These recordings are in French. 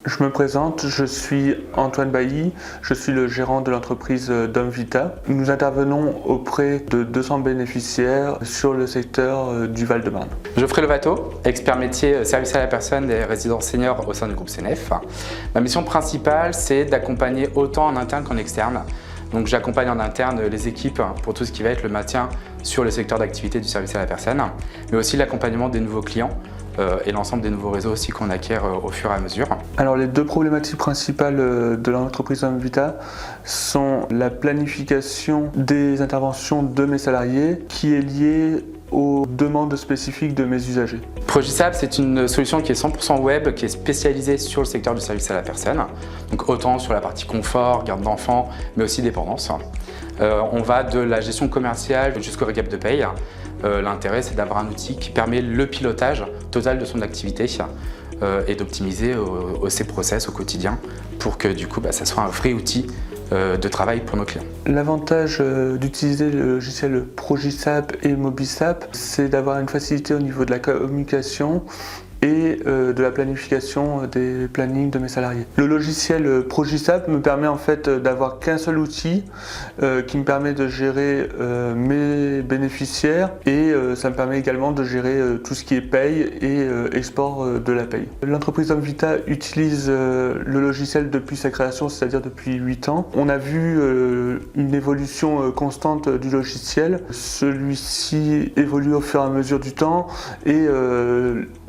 Je me présente, je suis Antoine Bailly, je suis le gérant de l'entreprise Domvita. Nous intervenons auprès de 200 bénéficiaires sur le secteur du Val-de-Marne. Geoffrey Lovato, expert métier service à la personne et résidents seniors au sein du groupe CNF. Ma mission principale, c'est d'accompagner autant en interne qu'en externe. Donc j'accompagne en interne les équipes pour tout ce qui va être le maintien sur le secteur d'activité du service à la personne, mais aussi l'accompagnement des nouveaux clients et l'ensemble des nouveaux réseaux aussi qu'on acquiert au fur et à mesure. Alors les deux problématiques principales de l'entreprise Domvita sont la planification des interventions de mes salariés qui est liée aux demandes spécifiques de mes usagers. Progisap, c'est une solution qui est 100% web, qui est spécialisée sur le secteur du service à la personne, donc autant sur la partie confort, garde d'enfants, mais aussi dépendance. On va de la gestion commerciale jusqu'au récap de paye. L'intérêt, c'est d'avoir un outil qui permet le pilotage total de son activité et d'optimiser ses process au quotidien pour que du coup, ça soit un vrai outil de travail pour nos clients. L'avantage d'utiliser le logiciel Progisap et Mobisap, c'est d'avoir une facilité au niveau de la communication et de la planification des plannings de mes salariés. Le logiciel Progisap me permet en fait d'avoir qu'un seul outil qui me permet de gérer mes bénéficiaires et ça me permet également de gérer tout ce qui est paye et export de la paye. L'entreprise Domvita utilise le logiciel depuis sa création, c'est-à-dire depuis 8 ans. On a vu une évolution constante du logiciel. Celui-ci évolue au fur et à mesure du temps et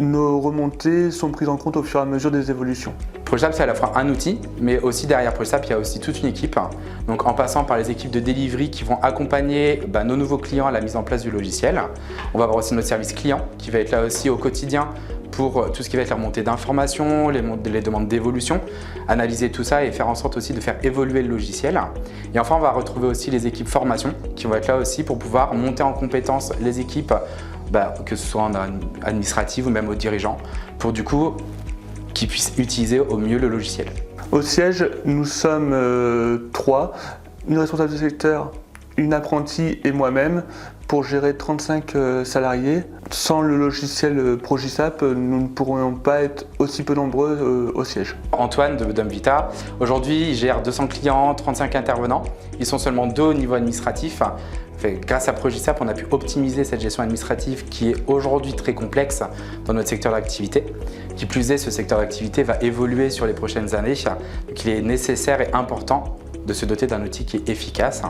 nos remontées sont prises en compte au fur et à mesure des évolutions. Progisap, c'est à la fois un outil, mais aussi derrière Progisap, il y a aussi toute une équipe. Donc en passant par les équipes de delivery qui vont accompagner nos nouveaux clients à la mise en place du logiciel. On va avoir aussi notre service client qui va être là aussi au quotidien pour tout ce qui va être la remontée d'informations, les demandes d'évolution, analyser tout ça et faire en sorte aussi de faire évoluer le logiciel. Et enfin, on va retrouver aussi les équipes formation qui vont être là aussi pour pouvoir monter en compétence les équipes, que ce soit en administrative ou même aux dirigeants, pour du coup qu'ils puissent utiliser au mieux le logiciel. Au siège, nous sommes 3, une responsable de secteur, une apprentie et moi-même pour gérer 35 salariés. Sans le logiciel Progisap, nous ne pourrions pas être aussi peu nombreux au siège. Antoine de Domvita, aujourd'hui il gère 200 clients, 35 intervenants. Ils sont seulement 2 au niveau administratif. Grâce à Progisap, on a pu optimiser cette gestion administrative qui est aujourd'hui très complexe dans notre secteur d'activité. Qui plus est, ce secteur d'activité va évoluer sur les prochaines années. Donc il est nécessaire et important de se doter d'un outil qui est efficace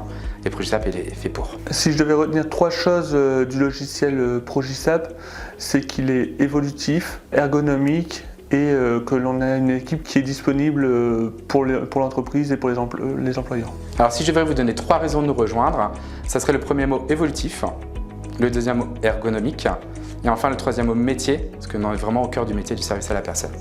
et Progisap est fait pour. Si je devais retenir 3 choses du logiciel Progisap, c'est qu'il est évolutif, ergonomique et que l'on a une équipe qui est disponible pour l'entreprise et pour les employeurs. Alors si je devais vous donner 3 raisons de nous rejoindre, ça serait le premier mot évolutif, le deuxième mot ergonomique et enfin le troisième mot métier, parce que l'on est vraiment au cœur du métier du service à la personne.